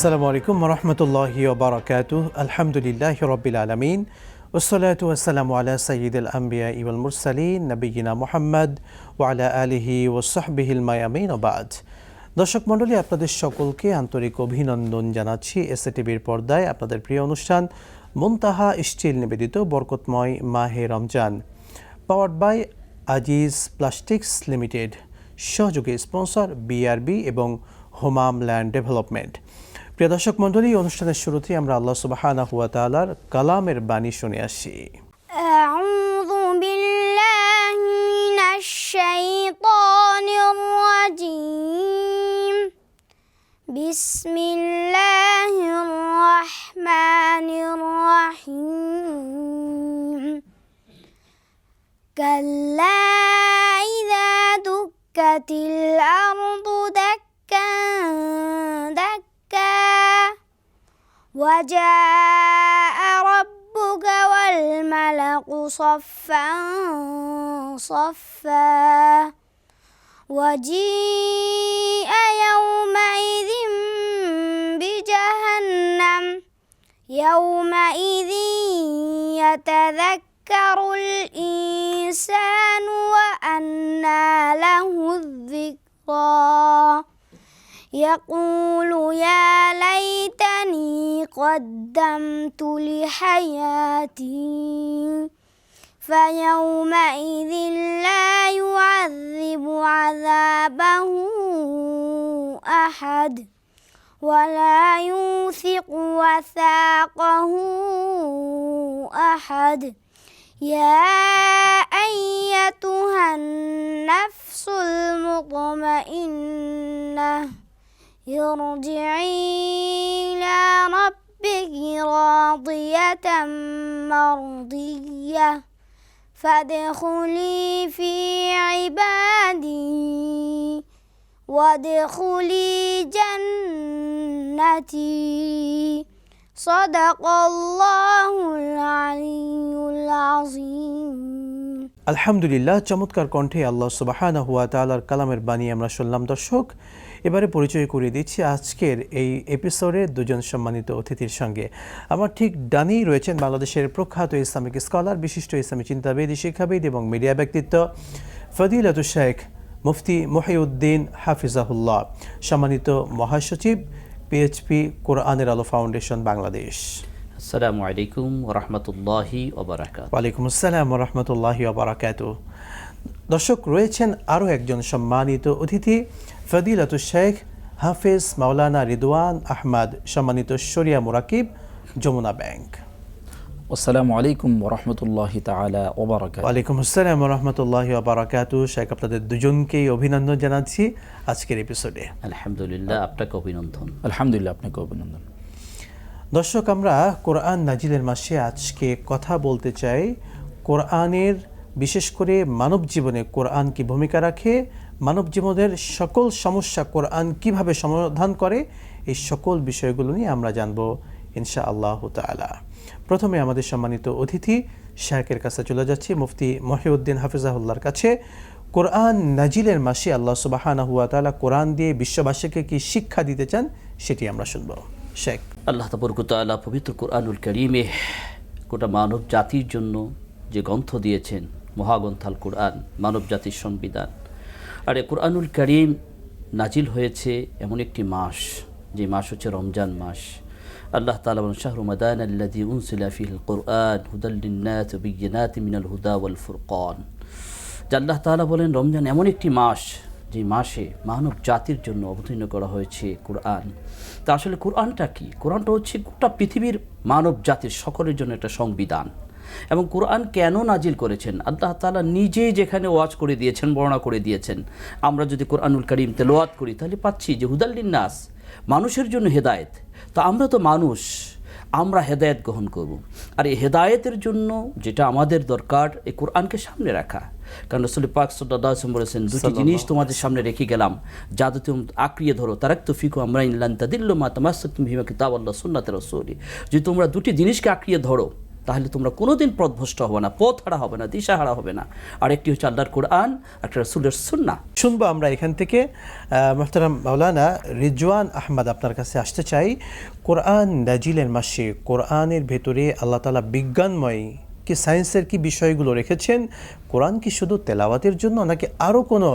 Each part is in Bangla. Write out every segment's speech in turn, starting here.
আসসালামু আলাইকুম ওয়া রাহমাতুল্লাহি ওয়া বারাকাতুহু। আলহামদুলিল্লাহি রাব্বিল আলামিন ওয়াসসালাতু ওয়াসসালামু আলা সাইয়্যিদিল আমবিয়াই ওয়াল মুরসালিন নবিয়িনা মুহাম্মদ ওয়া আলা আলিহি ওয়া সাহবিহিল মায়ামিন ওয়া বা'দ। দর্শক মণ্ডলী, আপনাদের সকলকে আন্তরিক অভিনন্দন জানাচ্ছি। এসএটিভির পর্দায় আপনাদের প্রিয় অনুষ্ঠান মুনতাহা স্টিল নিবেদিত বরকতময় মাহে Ramzan, powered by Aziz plastics limited, সহযোগী স্পন্সর বিআরবি এবং হোমাম ল্যান্ড ডেভেলপমেন্ট। প্রিয় দর্শক মণ্ডলী, অনুষ্ঠানের শুরুতেই আমরা আল্লাহ সুবহানাহু ওয়া তাআলার কালামের বাণী শুনে আসি। আউযু বিল্লাহি মিনাশ শাইতানির রাজীম। বিসমিল্লাহির রাহমানির রাহিম। কাল্লা ইযা দুক্কাতিল আরদু দাক্কান দাক্কা وجاء ربك والملك صفا صفا وجيء يومئذ بجهنم يومئذ يتذكر الإنسان وأنى له الذكرى يقول يا ليتني قدمت لحياتي فيومئذ لا يعذب عذابه أحد ولا يوثق وثاقه أحد يا أيتها النفس المطمئنة ارجعي إلى ربك راضية مرضية فادخلي في عبادي وادخلي جنتي صدق الله العلي العظيم। আলহামদুলিল্লাহ, চমৎকার কণ্ঠে আল্লাহ সুবহানাহু ওয়া তাআলার কালামের বাণী আমরা শুনলাম। দর্শক, এবারে পরিচয় করিয়ে দিচ্ছি আজকের এই এপিসোডের দুজন সম্মানিত অতিথির সঙ্গে। আমার ঠিক ডানেই রয়েছেন বাংলাদেশের প্রখ্যাত ইসলামিক স্কলার, বিশিষ্ট ইসলামী চিন্তাবিদ, শিক্ষাবিদ এবং মিডিয়া ব্যক্তিত্ব ফদিলাতুশ শাইখ মুফতি মহিউদ্দিন হাফিজাহুল্লাহ, সম্মানিত মহাসচিব, পিএইচপি কোরআনের আলো ফাউন্ডেশন বাংলাদেশ। আসসালামু আলাইকুম ওয়া রাহমাতুল্লাহি ওয়া বারাকাতুহু। ওয়ালাইকুম আসসালাম ওয়া রাহমাতুল্লাহি ওয়া বারাকাতুহু। দর্শক, রয়েছেন আরও একজন সম্মানিত অতিথি, ফদিলাতুশ শাইখ হাফেজ মাওলানা রিদওয়ান আহমদ, সম্মানিত শরিয়া মুরাকিব, যমুনা ব্যাংক। আসসালামু আলাইকুম ওয়া রাহমাতুল্লাহি তাআলা ওয়া বারাকাতুহু। ওয়ালাইকুম আসসালাম ওয়া রাহমাতুল্লাহি ওয়া বারাকাতুহু। শাইখ, আপনাদের দুজনকেই অভিনন্দন জানাচ্ছি আজকের এপিসোডে। আলহামদুলিল্লাহ, আপনাকে অভিনন্দন। আলহামদুলিল্লাহ, আপনাকে অভিনন্দন। দর্শক, আমরা কোরআন নাজিলের মাসে আজকে কথা বলতে চাই কোরআনের, বিশেষ করে মানব জীবনে কোরআন কি ভূমিকা রাখে, মানব জীবনের সকল সমস্যা কোরআন কিভাবে সমাধান করে, এই সকল বিষয়গুলো নিয়ে আমরা জানবো ইনশাআল্লাহু তাআলা। প্রথমে আমাদের সম্মানিত অতিথি শাইখের কাছে চলে যাচ্ছি, মুফতি মহিউদ্দিন হাফিজাহুল্লাহর কাছে। কোরআন নাজিলের মাসে আল্লাহ সুবহানাহু ওয়া তাআলা কোরআন দিয়ে বিশ্ববাসীকে কি শিক্ষা দিতে চান, সেটি আমরা শুনবো। শাইখ, আল্লাহ তাবারক ওয়া তাআলা পবিত্র কোরআনুল কারীমে গোটা মানব জাতির জন্য যে গ্রন্থ দিয়েছেন, মহাগ্রন্থ আল কোরআন, মানব জাতির সংবিধান। আর এই কোরআনুল কারীম নাজিল হয়েছে এমন একটি মাস, যে মাস হচ্ছে রমজান মাস। আল্লাহ তাআলা বলেন, শাহরু রমাদানাল্লাযী উনজিলা ফীহিল কুরআন হুদাল লিন-নাস ওয়া বায়িনাতিন মিনাল হুদা ওয়াল ফুরকান। যে আল্লাহ তাআলা বলেন, রমজান এমন একটি মাস যে মাসে মানব জাতির জন্য অবতীর্ণ করা হয়েছে কোরআন। তা আসলে কোরআনটা কি? কোরআনটা হচ্ছে গোটা পৃথিবীর মানব জাতির সকলের জন্য একটা সংবিধান। এবং কোরআন কেন নাজিল করেছেন, আল্লাহ তাআলা নিজেই যেখানে ওয়াজ করে দিয়েছেন, বর্ণনা করে দিয়েছেন। আমরা যদি কোরআনুল কারীম তেলাওয়াত করি তাহলে পাচ্ছি যে হুদাল লিন-নাস, মানুষের জন্য হেদায়েত। তো আমরা তো মানুষ, আমরা হেদায়েত গ্রহণ করব। আর এই হেদায়েতের জন্য যেটা আমাদের দরকার, এই কোরআনকে সামনে রাখা। কারণ রাসূল পাক সাল্লাল্লাহু আলাইহি ওয়াসাল্লাম বলেছেন, দুটি জিনিস তোমাদের সামনে রেখে গেলাম, যাতে তুমি আঁকড়িয়ে ধরো। তারাকতু ফিকুম আমরাইন লান তাদিল্লু মা তামাসসাকতুম বিহিমা কিতাবাল্লাহ সুন্নাতে রাসূলি। যদি তোমরা দুটি জিনিসকে আঁকড়িয়ে ধরো তাহলে তোমরা কোনোদিন পথভ্রষ্ট হবে না, পথহারা হবে না, দিশাহারা হবে না। আরেকটি হচ্ছে আল্লাহর কোরআন, একটা রাসূলের সুন্নাহ। শুনবো আমরা এখান থেকে। মুহতারাম মাওলানা রিজওয়ান আহমদ, আপনার কাছে আসতে চাই। কোরআন নাজিলের মাসে কোরআনের ভেতরে আল্লাহ তাআলা বিজ্ঞানময় কি সায়েন্সের কি বিষয়গুলো রেখেছেন? কোরআন কি শুধু তেলাওয়াতের জন্য নাকি আরও কোনো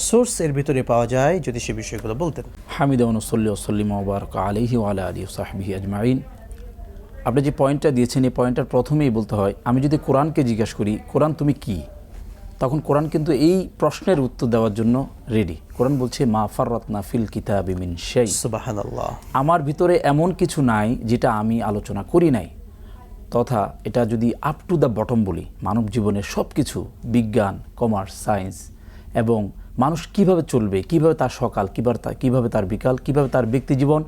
সোর্স এর ভিতরে পাওয়া যায়? যদি সে বিষয়গুলো বলতেন। হামিদাউন সাল্লি ওয়াসাল্লিম ওয়া বারাকা আলাইহি ওয়া আলা আলিহি ওয়া সাহবিহি আজমাইন। আপনি যে পয়েন্টটা দিয়েছেন এই পয়েন্টটার প্রথমেই বলতে হয়, আমি যদি কোরআনকে জিজ্ঞাসা করি কোরআন তুমি কি, তখন কোরআন কিন্তু এই প্রশ্নের উত্তর দেওয়ার জন্য রেডি। কোরআন বলছে মা ফাররাতনা ফিল কিতাবি মিন শাই, সুবহানাল্লাহ, আমার ভিতরে এমন কিছু নাই যেটা আমি আলোচনা করি নাই। তথা এটা যদি আপ টু দ্য বটম বলি, মানব জীবনের সব কিছু, বিজ্ঞান, কমার্স, সায়েন্স এবং মানুষ কিভাবে চলবে, কিভাবে তার সকাল, কিভাবে তার বিকাল, কিভাবে তার ব্যক্তি জীবন,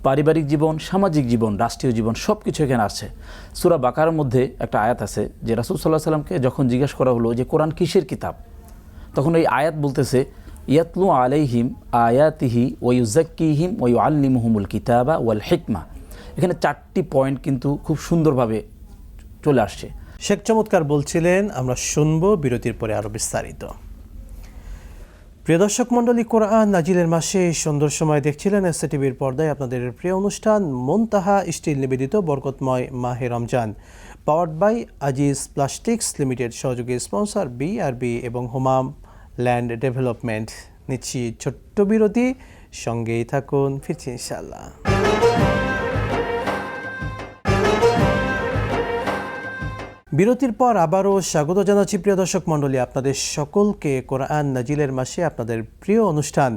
পারিবারিক জীবন, সামাজিক জীবন, রাষ্ট্রীয় জীবন, সব কিছু এখানে আছে। সূরা বাকারার মধ্যে একটা আয়াত আছে যে রাসূল সাল্লাল্লাহু আলাইহি ওয়াসাল্লামকে যখন জিজ্ঞাসা করা হলো যে কোরআন কিসের কিতাব, তখন এই আয়াত বলতেছে ইয়াতলু আলাইহিম আয়াতিহি ওয়া ইউযাক্কিহিম ওয়া ইউআল্লিমুহুমুল কিতাবা ওয়াল হিকমা। এখানে 4টি পয়েন্ট কিন্তু খুব সুন্দরভাবে চলে আসছে। শেখ চমৎকার বলছিলেন, আমরা শুনবো বিরতির পরে আরও বিস্তারিত। প্রিয় দর্শক মণ্ডলী, কোরআন নাজিলের মাসে সুন্দর সময় দেখছিলেন এসটিভির পর্দায় আপনাদের প্রিয় অনুষ্ঠান মুনতাহা স্টিল নিবেদিত বরকতময় মাহে Ramzan, powered by Aziz plastics limited, সহযোগী স্পন্সর বিআরবি এবং হুমাম ল্যান্ড ডেভেলপমেন্ট। নিচ্ছি ছোট্ট বিরতি, সঙ্গেই থাকুন, ফিরছি ইনশাআল্লাহ। বিরতির পর আবারও স্বাগত জানাচ্ছি প্রিয় দর্শক মণ্ডলী আপনাদের সকলকে কোরআন নাজিলের মাসে আপনাদের প্রিয় অনুষ্ঠান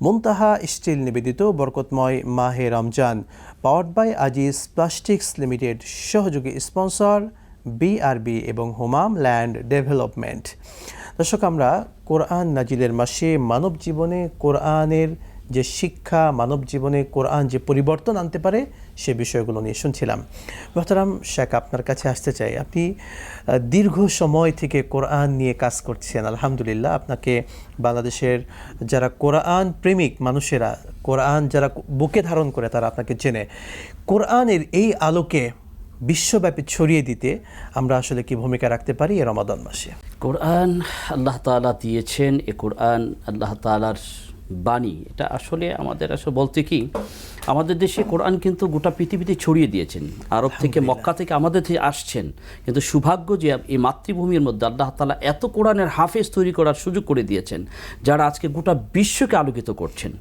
মুনতাহা স্টিল নিবেদিত বরকতময় মাহে Ramzan, powered by Aziz plastics limited, সহযোগী স্পন্সর বিআরবি এবং হুমাম ল্যান্ড ডেভেলপমেন্ট। দর্শক, আমরা কোরআন নাজিলের মাসে মানব জীবনে কোরআনের যে শিক্ষা, মানব জীবনে কোরআন যে পরিবর্তন আনতে পারে সে বিষয়গুলো নিয়ে শুনছিলাম। মোহতারাম শেখ, আপনার কাছে আসতে চাই। আপনি দীর্ঘ সময় থেকে কোরআন নিয়ে কাজ করছেন, আলহামদুলিল্লাহ। আপনাকে বাংলাদেশের যারা কোরআন প্রেমিক মানুষেরা, কোরআন যারা বুকে ধারণ করে, তারা আপনাকে চেনে। কোরআনের এই আলোকে বিশ্বব্যাপী ছড়িয়ে দিতে আমরা আসলে কি ভূমিকা রাখতে পারি এই রমাদান মাসে? কোরআন আল্লাহ তাআলা দিয়েছেন, এ কোরআন আল্লাহ তাআলার বাণী। এটা আসলে আমাদের বলতে কি, আমাদের দেশে কোরআন কিন্তু গোটা পৃথিবীতে ছড়িয়ে দিয়েছেন। আরব থেকে, মক্কা থেকে আমাদের থেকে আসছেন। কিন্তু সৌভাগ্য যে এই মাতৃভূমির মধ্যে আল্লাহ তাআলা এত কোরআনের হাফেজ তৈরি করার সুযোগ করে দিয়েছেন, যারা আজকে গোটা বিশ্বকে আলোকিত করছেন।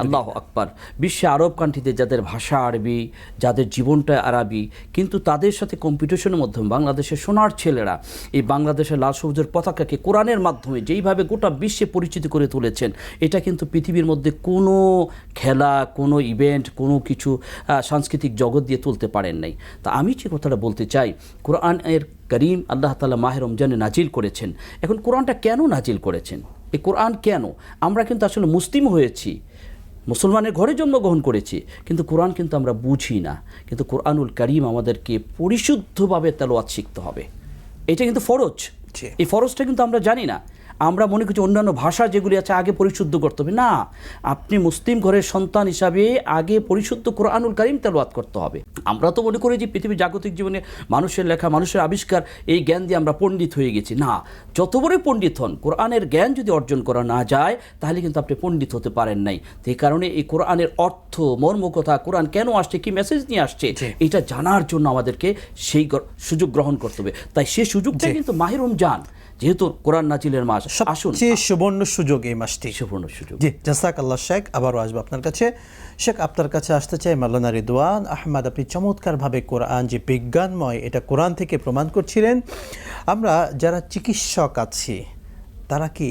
আল্লাহু আকবার। বিশ্বে আরব কান্ট্রিতে যাদের ভাষা আরবি, যাদের জীবনটা আরবি, কিন্তু তাদের সাথে কম্পিটিশনের মাধ্যমে বাংলাদেশের সোনার ছেলেরা এই বাংলাদেশের লাল সবুজের পতাকাকে কোরআনের মাধ্যমে যেইভাবে গোটা বিশ্বে পরিচিত করে তুলেছেন, এটা কিন্তু পৃথিবীর মধ্যে কোনো খেলা, কোনো ইভেন্ট, কোনো কিছু সাংস্কৃতিক জগৎ দিয়ে তুলতে পারেন নাই। তা আমি যে কথাটা বলতে চাই, কোরআনের কারীম আল্লাহ তাআলা মাহে রমজানে নাজিল করেছেন। এখন কোরআনটা কেন নাজিল করেছেন? এই কোরআন কেন? আমরা কিন্তু আসলে মুসলিম হয়েছি, মুসলমানের ঘরে জন্মগ্রহণ করেছি, কিন্তু কোরআন কিন্তু আমরা বুঝি না। কিন্তু কোরআনুল কারীম আমাদেরকে পরিশুদ্ধভাবে তেলাওয়াত শিখতে হবে। এটা কিন্তু ফরজ। এই ফরজটা কিন্তু আমরা জানি না। আমরা মনে করছি অন্যান্য ভাষা যেগুলি আছে আগে পরিশুদ্ধ করতে হবে। না, আপনি মুসলিম ঘরের সন্তান হিসাবে আগে পরিশুদ্ধ কোরআনুল কারীম তেলাওয়াত করতে হবে। আমরা তো মনে করি যে পৃথিবীর জাগতিক জীবনে মানুষের লেখা, মানুষের আবিষ্কার, এই জ্ঞান দিয়ে আমরা পণ্ডিত হয়ে গেছি। না, যত বড়ই পণ্ডিত হন, কোরআনের জ্ঞান যদি অর্জন করা না যায় তাহলে কিন্তু আপনি পণ্ডিত হতে পারেন নাই। তো এই কারণে এই কোরআনের অর্থ, মর্মকথা, কোরআন কেন আসছে, কি মেসেজ নিয়ে আসছে, এটা জানার জন্য আমাদেরকে সেই সুযোগ গ্রহণ করতে হবে। তাই সেই সুযোগটা কিন্তু মাহে রমজান, যেহেতু কোরআন নাজিলের মাস, আসুন, সুবর্ণ সুযোগ এই মাসটি, সুবর্ণ সুযোগ। জি, জাযাকাল্লাহ শেখ। আবারও আসবো আপনার কাছে। শেখ, আপনার কাছে আসতে চাই মাওলানা রিদওয়ান আহমদ। আপনি চমৎকারভাবে কোরআন যে বিজ্ঞানময়, এটা কোরআন থেকে প্রমাণ করছিলেন। আমরা যারা চিকিৎসক আছি, তারা কি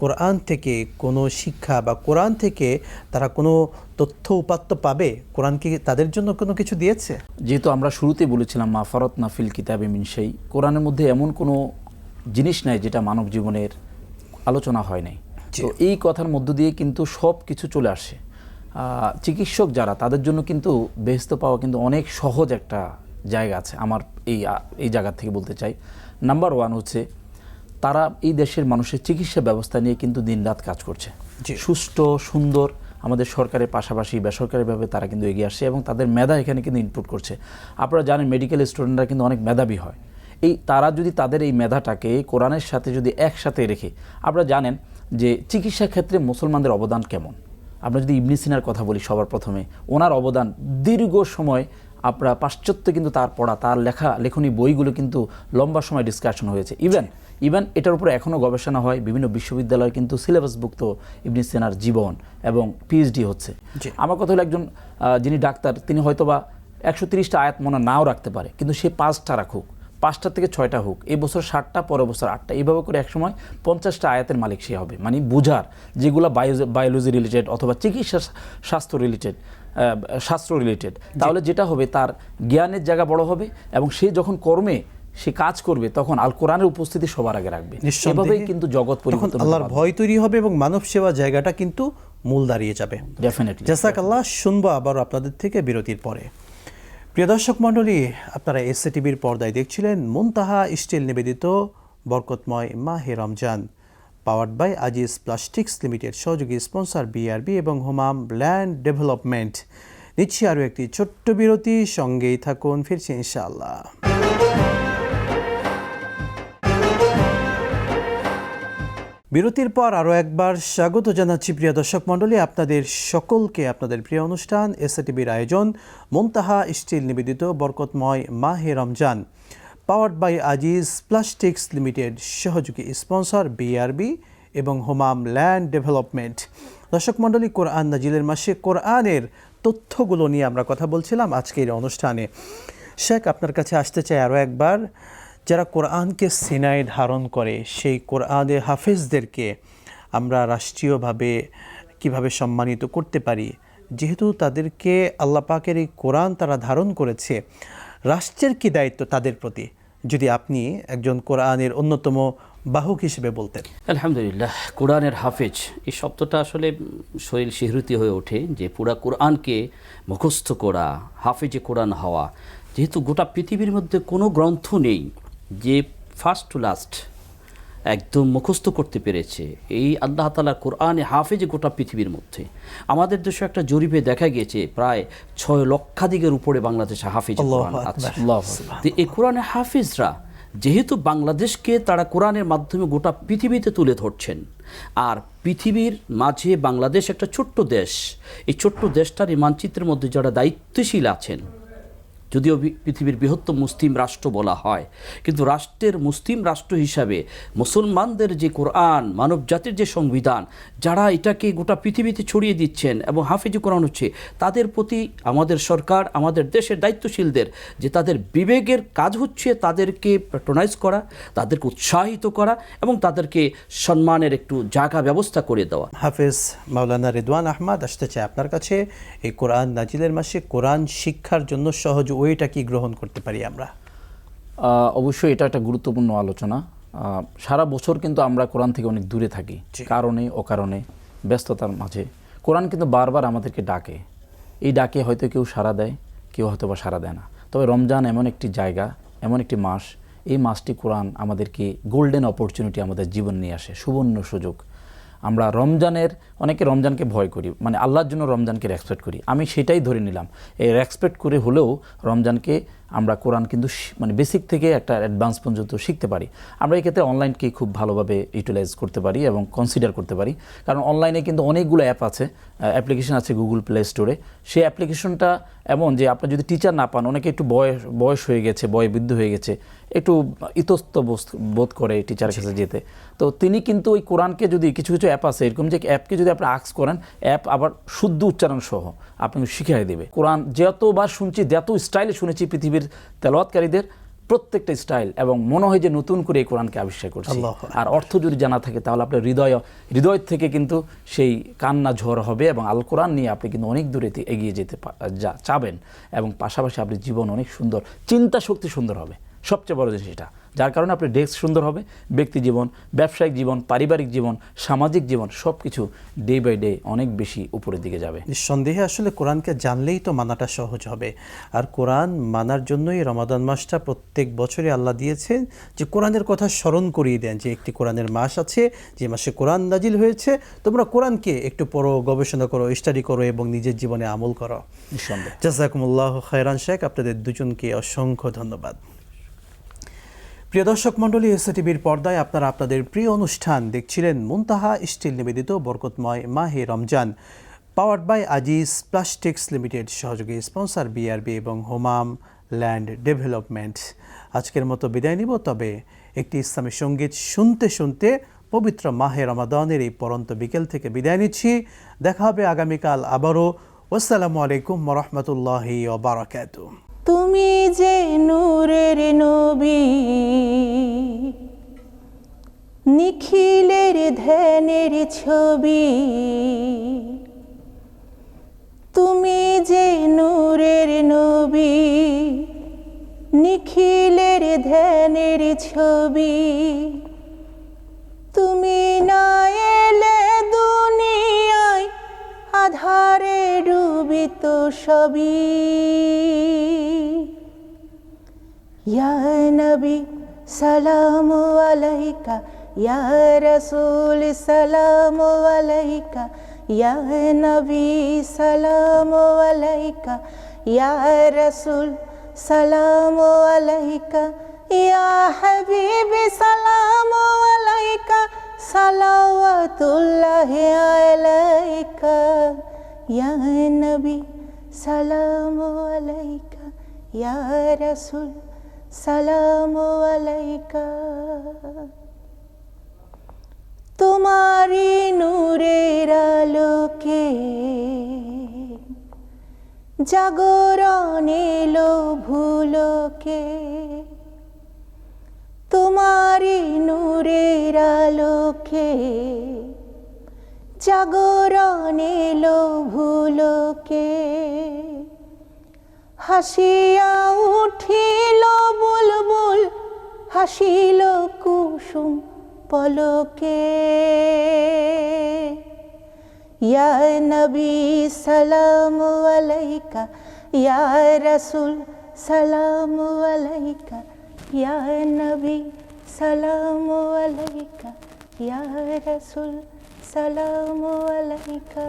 কোরআন থেকে কোনো শিক্ষা বা কোরআন থেকে তারা কোনো তথ্য উপাত্ত পাবে? কোরআন কি তাদের জন্য কোনো কিছু দিয়েছে? যেহেতু আমরা শুরুতেই বলেছিলাম মা ফাররাতনা ফিল কিতাবি মিন শাই, কোরআনের মধ্যে এমন কোনো জিনিস নাই যেটা মানব জীবনের আলোচনা হয় নাই। তো এই কথার মধ্য দিয়ে কিন্তু সব কিছু চলে আসে। চিকিৎসক যারা, তাদের জন্য কিন্তু বেহেশত পাওয়া কিন্তু অনেক সহজ একটা জায়গা আছে। আমার এই জায়গা থেকে বলতে চাই, নাম্বার 1 হচ্ছে তারা এই দেশের মানুষের চিকিৎসা ব্যবস্থা নিয়ে কিন্তু দিনরাত কাজ করছে। সুষ্ঠু, সুন্দর আমাদের সরকারের পাশাপাশি বেসরকারিভাবে তারা কিন্তু এগিয়ে আসছে এবং তাদের মেধা এখানে কিন্তু ইনপুট করছে। আপনারা জানেন মেডিকেল স্টুডেন্টরা কিন্তু অনেক মেধাবী হয়। তারা যদি তাদের এই মেধাটাকে কোরআনের সাথে যদি একসাথে রেখে, আপনারা জানেন যে চিকিৎসা ক্ষেত্রে মুসলমানদের অবদান কেমন। আমরা যদি ইবনে সিনার কথা বলি সবার প্রথমে, ওনার অবদান দীর্ঘ সময় আপনারা পাশ্চাত্য কিন্তু তার পড়া, তার লেখনী বইগুলো কিন্তু লম্বা সময় ডিসকাশন হয়েছে। ইভেন এটার উপরে এখনও গবেষণা হয়, বিভিন্ন বিশ্ববিদ্যালয়ে কিন্তু সিলেবাসভুক্ত ইবনে সিনার জীবন এবং পিএইচডি হচ্ছে। আমার কথা হলো একজন যিনি ডাক্তার, তিনি হয়তোবা 130টা আয়াত মনে নাও রাখতে পারে, কিন্তু সে 5টা রাখুক, 5টা থেকে 6টা হোক, এই বছর 7টা, পরের বছর 8টা, এইভাবে করে একসময় 50টা আয়াতের মালিক সে হবে। মানে বুঝার যেগুলো বায়োলজি রিলেটেড অথবা চিকিৎসা শাস্ত্র রিলেটেড, তাহলে যেটা হবে তার জ্ঞানের জায়গা বড় হবে এবং সে যখন কর্মে সে কাজ করবে তখন আল কোরআনের উপস্থিতি সবার আগে রাখবে। এভাবেই কিন্তু জগৎ পরিবর্তন, আল্লাহর ভয় তৈরি হবে এবং মানব সেবা জায়গাটা কিন্তু মূল দাঁড়িয়ে যাবে। ডেফিনেটলি। জাযাকাল্লাহ। শুনবো আবার আপনাদের থেকে বিরতির পরে। প্রিয় দর্শক মণ্ডলী, আপনারা এসএ টিভির পর্দায় দেখছিলেন মুনতাহা স্টিল নিবেদিত বরকতময় মাহে Ramzan, powered by Aziz plastics limited, সহযোগী স্পন্সর বিআরবি এবং হোমাম ল্যান্ড ডেভেলপমেন্ট। নিচ্ছি আরও একটি ছোট্ট বিরতি, সঙ্গেই থাকুন, ফিরছি ইনশাআল্লাহ। বিরতির পর আরও একবার স্বাগত জানাচ্ছি প্রিয় দর্শক মণ্ডলী, আপনাদের সকলকে আপনাদের প্রিয় অনুষ্ঠান এসএ টিভির আয়োজন মুনতাহা স্টিল নিবেদিত বরকতময় মাহে Ramzan, powered by Aziz plastics limited, সহযোগী স্পন্সর বিআরবি এবং হোমাম ল্যান্ড ডেভেলপমেন্ট। দর্শক মণ্ডলী, কোরআন নাজিলের মাসে কোরআনের তথ্যগুলো নিয়ে আমরা কথা বলছিলাম আজকের অনুষ্ঠানে। শেখ, আপনার কাছে আসতে চাই আরও একবার, যারা কোরআনকে সিনায় ধারণ করে সেই কোরআনের হাফেজদেরকে আমরা রাষ্ট্রীয়ভাবে কিভাবে সম্মানিত করতে পারি, যেহেতু তাদেরকে আল্লাহ পাকের এই কোরআন তারা ধারণ করেছে, রাষ্ট্রের কি দায়িত্ব তাদের প্রতি, যদি আপনি একজন কোরআনের অন্যতম বাহক হিসেবে বলতেন। আলহামদুলিল্লাহ। কোরআনের হাফেজ এই শব্দটা আসলে শরীর শিহরিত হয়ে ওঠে, যে পুরা কোরআনকে মুখস্থ করা, হাফেজে কোরআন হওয়া। যেহেতু গোটা পৃথিবীর মধ্যে কোনো গ্রন্থ নেই যে ফার্স্ট টু লাস্ট একদম মুখস্থ করতে পেরেছে, এই আল্লাহ তাআলার কোরআনে হাফেজে গোটা পৃথিবীর মধ্যে। আমাদের দেশে একটা জরিপে দেখা গিয়েছে প্রায় 6 লক্ষাধিকের উপরে বাংলাদেশে হাফেজ কোরআন আছে। এই কোরআনে হাফেজরা যেহেতু বাংলাদেশকে তারা কোরআনের মাধ্যমে গোটা পৃথিবীতে তুলে ধরছেন, আর পৃথিবীর মাঝে বাংলাদেশ একটা ছোট্ট দেশ, এই ছোট্ট দেশটার এই মানচিত্রের মধ্যে যারা দায়িত্বশীল আছেন, যদিও পৃথিবীর বৃহত্তম মুসলিম রাষ্ট্র বলা হয়, কিন্তু রাষ্ট্রের মুসলিম রাষ্ট্র হিসাবে মুসলমানদের যে কোরআন, মানব জাতির যে সংবিধান, যারা এটাকে গোটা পৃথিবীতে ছড়িয়ে দিচ্ছেন এবং হাফেজে কোরআন হচ্ছে, তাদের প্রতি আমাদের সরকার, আমাদের দেশের দায়িত্বশীলদের যে তাদের বিবেকের কাজ হচ্ছে তাদেরকে প্যাট্রোনাইজ করা, তাদেরকে উৎসাহিত করা এবং তাদেরকে সম্মানের একটু জায়গা ব্যবস্থা করে দেওয়া। হাফেজ মাওলানা রিদওয়ান আহমদ, আসতে চাই আপনার কাছে। এই কোরআন নাজিলের মাসে কোরআন শিক্ষার জন্য সহজ ওইটা কি গ্রহণ করতে পারি আমরা? অবশ্যই এটা একটা গুরুত্বপূর্ণ আলোচনা। সারা বছর কিন্তু আমরা কোরআন থেকে অনেক দূরে থাকি, কারণে অকারণে, ব্যস্ততার মাঝে। কোরআন কিন্তু বারবার আমাদেরকে ডাকে। এই ডাকে হয়তো কেউ সাড়া দেয়, কেউ হয়তো বা সাড়া দেয় না। তবে রমজান এমন একটি জায়গা, এমন একটি মাস, এই মাসটি কোরআন আমাদেরকে গোল্ডেন অপরচুনিটি আমাদের জীবন নিয়ে আসে, সুবর্ণ সুযোগ। আমরা অনেকে রমজানকে ভয় করি, মানে আল্লাহর জন্য রমজানকে রেসপেক্ট করি। আমি সেটাই ধরে নিলাম, এই রেসপেক্ট করে হলেও রমজানকে আমরা কোরআন কিন্তু মানে বেসিক থেকে একটা অ্যাডভান্স পর্যন্ত শিখতে পারি। আমরা এই ক্ষেত্রে অনলাইনকে খুব ভালোভাবে ইউটিলাইজ করতে পারি এবং কনসিডার করতে পারি, কারণ অনলাইনে কিন্তু অনেকগুলো অ্যাপ আছে, অ্যাপ্লিকেশন আছে গুগল প্লে স্টোরে। সেই অ্যাপ্লিকেশনটা এমন যে আপনি যদি টিচার না পান, অনেকে একটু বয়স হয়ে গেছে, বৃদ্ধ হয়ে গেছে, একটু ইতস্ত বোধ করে টিচারের কাছে যেতে, তো তিনি কিন্তু ওই কোরআনকে যদি কিছু অ্যাপ আছে এরকম, যে অ্যাপকে যদি আপনি আক্স করেন, অ্যাপ আবার শুদ্ধ উচ্চারণ সহ আপনাকে শিখিয়ে দেবে। কোরআন যতবার শুনছি, যত স্টাইলে শুনেছি পৃথিবীর তেলাওয়াতকারীদের, প্রত্যেকটা স্টাইল, এবং মনে হয় যে নতুন করে এই কোরআনকে আবিষ্কার করছি। আর অর্থ যদি জানা থাকে তাহলে আপনার হৃদয় থেকে কিন্তু সেই কান্না ঝড় হবে এবং আল কোরআন নিয়ে আপনি কিন্তু অনেক দূরে এগিয়ে যেতে চাবেন, এবং পাশাপাশি আপনার জীবন অনেক সুন্দর, চিন্তা শক্তি সুন্দর হবে। সবচেয়ে বড় জিনিস এটা, যার কারণে আপনার ডেস্ক সুন্দর হবে, ব্যক্তি জীবন, ব্যবসায়িক জীবন, পারিবারিক জীবন, সামাজিক জীবন সব কিছু ডে বাই ডে অনেক বেশি উপরের দিকে যাবে। নিঃসন্দেহে আসলে কোরআনকে জানলেই তো মানাটা সহজ হবে। আর কোরআন মানার জন্যই রমাদান মাসটা প্রত্যেক বছরই আল্লাহ দিয়েছেন যে কোরআনের কথা স্মরণ করিয়ে দেন যে একটি কোরআনের মাস আছে, যে মাসে কোরআন নাজিল হয়েছে, তোমরা কোরআনকে একটু পড়ো, গবেষণা করো, স্টাডি করো এবং নিজের জীবনে আমল করো। নিঃসন্দেহে। জাযাকুমুল্লাহু খায়রান শেখ, আপনাদের দুজনকে অসংখ্য ধন্যবাদ। প্রিয় দর্শক মণ্ডলী, এসটিভির পর্দায় আপনারা আপনাদের প্রিয় অনুষ্ঠান দেখছিলেন মুনতাহা স্টিল নিবেদিত বরকতময় মাহে Ramzan, powered by Aziz plastics limited, সহযোগী স্পন্সর বিআরবি এবং হোমাম ল্যান্ড ডেভেলপমেন্ট। আজকের মতো বিদায় নিব, তবে একটি ইসলামী সঙ্গীত শুনতে শুনতে পবিত্র মাহে রমাদানের এই পরন্ত বিকেল থেকে বিদায় নিচ্ছি। দেখা হবে আগামীকাল আবারও। আসসালামু আলাইকুম ওয়া রাহমাতুল্লাহি ওয়া বারাকাতুহু। তুমি যে নূরের নবী, নিখিলের ধ্যানের ছবি, তুমি যে নূরের নবী, নিখিলের ধ্যানের ছবি, তুমি না এলে দুনিয়ায় আধারে ডুবিত সবই। ইয়া নবী সালামু আলাইকা, ইয়া রাসূল সালামু আলাইকা, ইয়া নবী সালামু আলাইকা, ইয়া রাসূল সালামু আলাইকা, ইয়া হাবিবি সালামু আলাইকা, সালাওয়াতুল্লাহি আলাইকা, ইয়া নবী সালামু আলাইকা, ইয়া রাসূল সালামু আলাইকা। তোমারি নূরের আলোকে জাগরণ এলো ভুলোকে, তোমারি নূরের আলোকে জাগরণ এলো ভুলোকে। হাসিয়া উঠিল বুলবুল, হাসিল কুসুম পলকে। ইয়া নবী সালামু আলাইকা, ইয়া রাসূল সালামু আলাইকা, ইয়া নবী সালামু আলাইকা, ইয়া রাসূল সালামু আলাইকা।